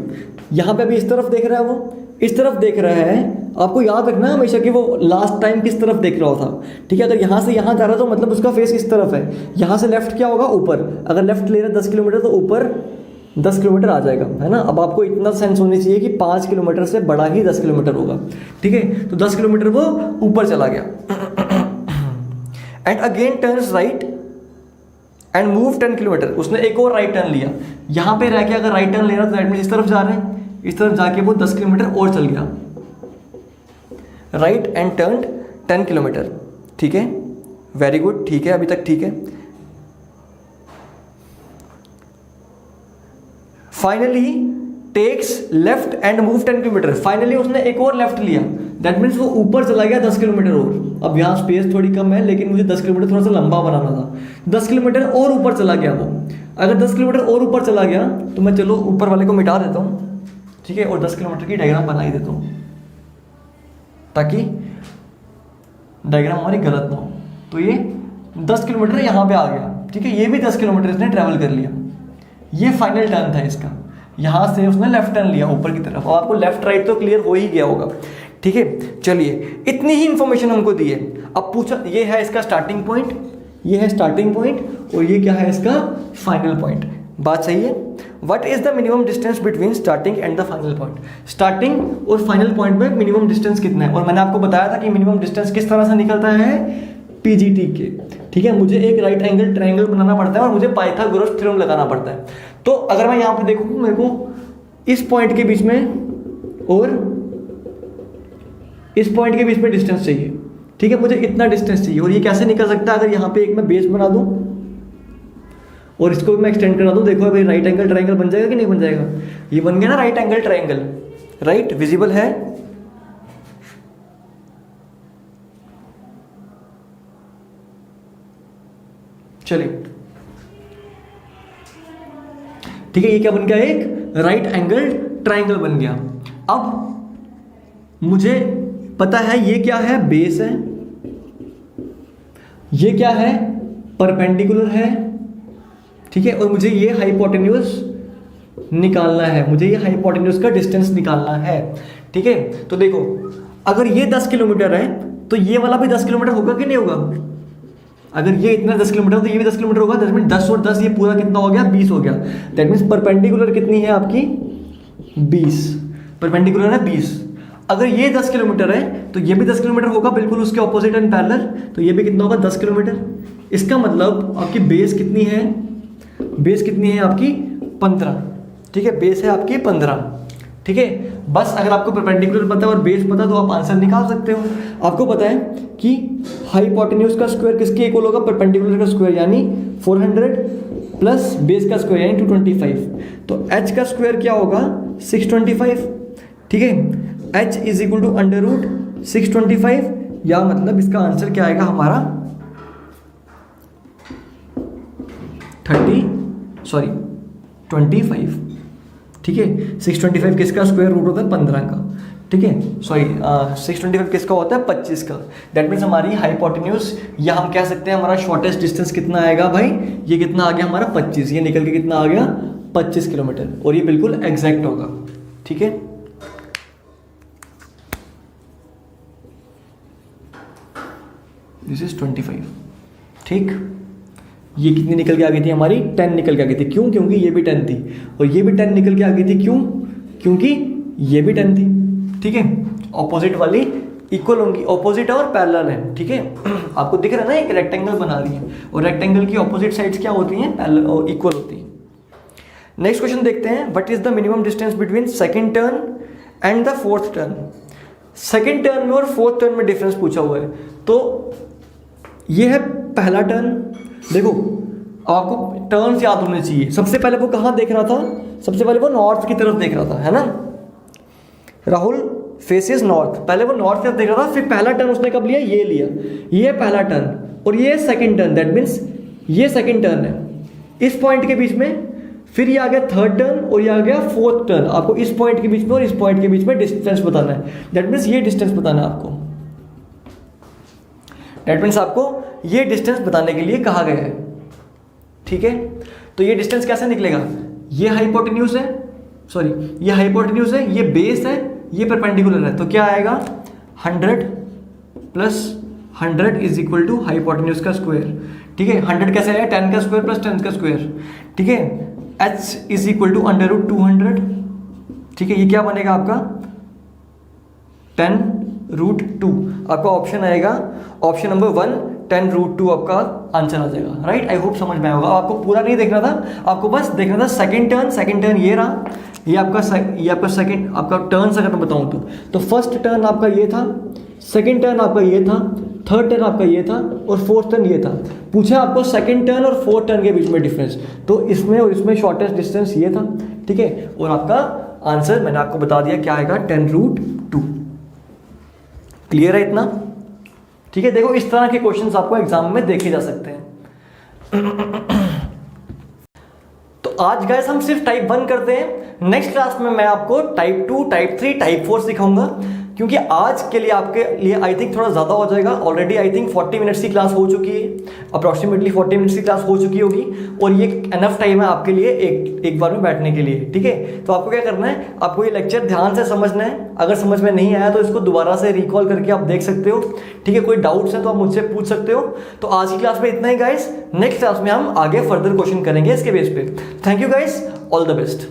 Speaker 1: यहाँ पे भी इस तरफ देख रहा है, वो इस तरफ देख रहा है। आपको याद रखना है हमेशा कि वो लास्ट टाइम किस तरफ देख रहा था। ठीक है, अगर यहाँ से यहाँ जा रहा है तो मतलब उसका फेस इस तरफ है, यहाँ से लेफ्ट क्या होगा, ऊपर, अगर लेफ्ट ले रहा है 10 किलोमीटर तो ऊपर 10 किलोमीटर आ जाएगा, है ना। अब आपको इतना सेंस होनी चाहिए कि 5 किलोमीटर से बड़ा ही 10 किलोमीटर होगा। ठीक है, तो 10 किलोमीटर वो ऊपर चला गया, and again turns right and move 10 kilometre, उसने एक और राइट टर्न लिया, यहाँ पे रह के अगर राइट टर्न ले रहा तो राइट में इस तरफ जा रहे हैं, इस तरफ जाके वो 10 किलोमीटर और चल गया, राइट एंड टर्न 10 किलोमीटर। ठीक है, वेरी गुड, ठीक है, अभी तक ठीक है। Finally takes left and move 10 kilometre, finally उसने एक और लेफ्ट लिया, दैट मीन्स वो ऊपर चला गया 10 किलोमीटर और। अब यहाँ स्पेस थोड़ी कम है, लेकिन मुझे 10 किलोमीटर थोड़ा सा लंबा बनाना था, 10 किलोमीटर और ऊपर चला गया वो। अगर 10 किलोमीटर और ऊपर चला गया तो मैं चलो ऊपर वाले को मिटा देता हूँ, ठीक है, और 10 किलोमीटर की डायग्राम बना ही देता हूँ, ताकि डायग्राम हमारी गलत ना हो। तो ये 10 किलोमीटर यहाँ पे आ गया, ठीक है, ये भी 10 किलोमीटर इसने ट्रैवल कर लिया, ये फाइनल टर्न था इसका, यहाँ से उसने लेफ्ट टर्न लिया ऊपर की तरफ, और आपको लेफ्ट राइट तो क्लियर हो ही गया होगा। ठीक है, चलिए, इतनी ही इंफॉर्मेशन हमको दी है। अब पूछा, ये है इसका स्टार्टिंग पॉइंट, ये है स्टार्टिंग पॉइंट, और ये क्या है इसका फाइनल पॉइंट। बात सही है। What is the minimum distance between starting and the final point, starting और फाइनल पॉइंट में मिनिमम डिस्टेंस कितना है, और मैंने आपको बताया था कि मिनिमम डिस्टेंस किस तरह से निकलता है, पीजीटी के। ठीक है, मुझे एक राइट एंगल ट्रायंगल बनाना पड़ता है और मुझे पाइथागोरस थ्योरम लगाना पड़ता है। तो अगर मैं यहाँ पे देखूँ, मेरे को इस पॉइंट के बीच में और इस पॉइंट के बीच में डिस्टेंस चाहिए। ठीक है, मुझे इतना डिस्टेंस चाहिए, और ये कैसे निकल सकता है, अगर यहाँ पे एक मैं बेस बना दूँ और इसको भी मैं एक्सटेंड करा दूँ, देखो भाई राइट एंगल ट्रायंगल बन जाएगा कि नहीं बन जाएगा, ये बन गया ना right angle triangle, right, visible है, चलिए ठीक है, ये क्या बन गया, एक राइट एंगल ट्राइंगल बन गया। अब मुझे पता है ये क्या है, बेस है, ये क्या है, परपेंडिकुलर है, ठीक है, और मुझे ये हाइपोटेन्यूज निकालना है, मुझे ये हाइपोटेन्यूज का डिस्टेंस निकालना है, ठीक है। तो देखो अगर ये 10 किलोमीटर है तो ये वाला भी 10 किलोमीटर होगा कि नहीं होगा? अगर ये इतना 10 किलोमीटर तो ये भी 10 किलोमीटर होगा। दैट मीन 10 और 10 ये पूरा कितना हो गया, 20 हो गया। दैट मीन्स परपेंडिकुलर कितनी है आपकी, 20, परपेंडिकुलर है 20। अगर ये 10 किलोमीटर है तो ये भी 10 किलोमीटर होगा, बिल्कुल उसके ऑपोजिट एंड पैरेलल, तो ये भी कितना होगा, 10 किलोमीटर। इसका मतलब आपकी बेस कितनी है, बेस कितनी है आपकी 15, ठीक है, बेस है आपकी 15, ठीक है। बस अगर आपको परपेंडिकुलर पता है और बेस पता है तो आप आंसर निकाल सकते हो। आपको पता है कि हाइपोटेन्यूज का स्क्वायर किसके इक्वल होगा, परपेंडिकुलर का स्क्वायर, यानी 400 प्लस बेस का स्क्वायर यानी 225। तो h का स्क्वायर क्या होगा, 625, ठीक है। h is equal to under root 625, या मतलब इसका आंसर क्या आएगा हमारा 25, ठीक है। 625 किसका स्क्वायर रूट होता है, 15 का, ठीक है। सॉरी 625 किसका होता है, 25 का। दैट मीन्स हमारी हाइपोटेन्यूज, या हम कह सकते हैं हमारा शॉर्टेस्ट डिस्टेंस कितना आएगा भाई, ये कितना आ गया हमारा 25, ये निकल के कितना आ गया 25 किलोमीटर, और ये बिल्कुल एग्जैक्ट होगा, ठीक है। दिस इज 25, ठीक। ये कितनी निकल के आ गई थी हमारी, 10 निकल के आ गई थी। क्यों, क्योंकि ये भी 10 थी, और ये भी 10 निकल के आ गई थी। क्यों, क्योंकि ये भी 10 थी, ठीक है। ऑपोजिट वाली इक्वल होंगी, ऑपोजिट और पैरेलल है, ठीक है। आपको दिख रहा है ना, एक रेक्टेंगल बना रही है, और रेक्टेंगल की ऑपोजिट साइड्स क्या होती हैं, पैरेलल और इक्वल होती हैं। नेक्स्ट क्वेश्चन देखते हैं, what is the minimum distance between second turn and the fourth turn. Second turn में और फोर्थ टर्न में डिफरेंस पूछा हुआ है। तो ये है पहला टर्न, देखो आपको टर्न्स याद होने चाहिए। सबसे पहले वो कहाँ देख रहा था, सबसे पहले वो नॉर्थ की तरफ देख रहा था, है ना। राहुल फेसेस नॉर्थ, पहले वो नॉर्थ की तरफ देख रहा था, फिर पहला टर्न उसने कब लिया, ये लिया, ये पहला टर्न, और ये सेकंड टर्न, दैट मीन्स ये सेकंड टर्न है इस पॉइंट के बीच में, फिर ये आ गया थर्ड टर्न, और ये आ गया फोर्थ टर्न। आपको इस पॉइंट के बीच में और इस पॉइंट के बीच में डिस्टेंस बताना है, दैट मीन्स ये डिस्टेंस बताना है आपको, दैट मीन्स आपको ये डिस्टेंस बताने के लिए कहा गया है, ठीक है। तो ये डिस्टेंस कैसे निकलेगा, ये हाइपोटेन्यूज है, सॉरी ये हाइपोटेन्यूज है, ये बेस है, ये परपेंडिकुलर है, तो क्या आएगा 100 plus 100 is equal to hypotenuse का स्क्वायर, ठीक है। 100 कैसे आएगा, 10 का स्क्वायर प्लस 10 का स्क्वायर, ठीक है। h is equal to under root 200, ठीक है। ये क्या बनेगा आपका 10 रूट 2, आपका ऑप्शन आएगा, ऑप्शन नंबर 1 10 रूट 2 आपका आंसर आ जाएगा, राइट। आई होप समझ में आया होगा। आपको पूरा नहीं देखना था, आपको बस देखना था सेकंड टर्न ये रहा, ये आपका सेकंड आपका टर्न अगर मैं बताऊं तो फर्स्ट टर्न आपका ये था, सेकंड टर्न आपका ये था, थर्ड टर्न आपका ये था, और फोर्थ टर्न ये था। पूछा आपको सेकंड टर्न और फोर्थ टर्न के बीच में डिफरेंस, तो इसमें और इसमें शॉर्टेस्ट डिस्टेंस ये था, ठीक है। और आपका आंसर मैंने आपको बता दिया क्या आएगा 10 रूट 2। क्लियर है इतना, ठीक है। देखो इस तरह के क्वेश्चंस आपको एग्जाम में देखे जा सकते हैं। तो आज गाइस हम सिर्फ टाइप 1 करते हैं, नेक्स्ट क्लास में मैं आपको टाइप 2, टाइप 3, टाइप 4 सिखाऊंगा, क्योंकि आज के लिए आपके लिए आई थिंक थोड़ा ज़्यादा हो जाएगा। ऑलरेडी आई थिंक 40 मिनट्स की क्लास हो चुकी है, अप्रॉक्सीमेटली 40 मिनट्स की क्लास हो चुकी होगी, और ये एनफ टाइम है आपके लिए एक बार में बैठने के लिए, ठीक है। तो आपको क्या करना है, आपको ये लेक्चर ध्यान से समझना है। अगर समझ में नहीं आया तो इसको दोबारा से रिकॉल करके आप देख सकते हो, ठीक है। कोई डाउट्स है तो आप मुझसे पूछ सकते हो। तो आज की क्लास में इतना ही गाइस, नेक्स्ट क्लास में हम आगे फर्दर क्वेश्चन करेंगे इसके बेस पे। Thank you guys, all the best.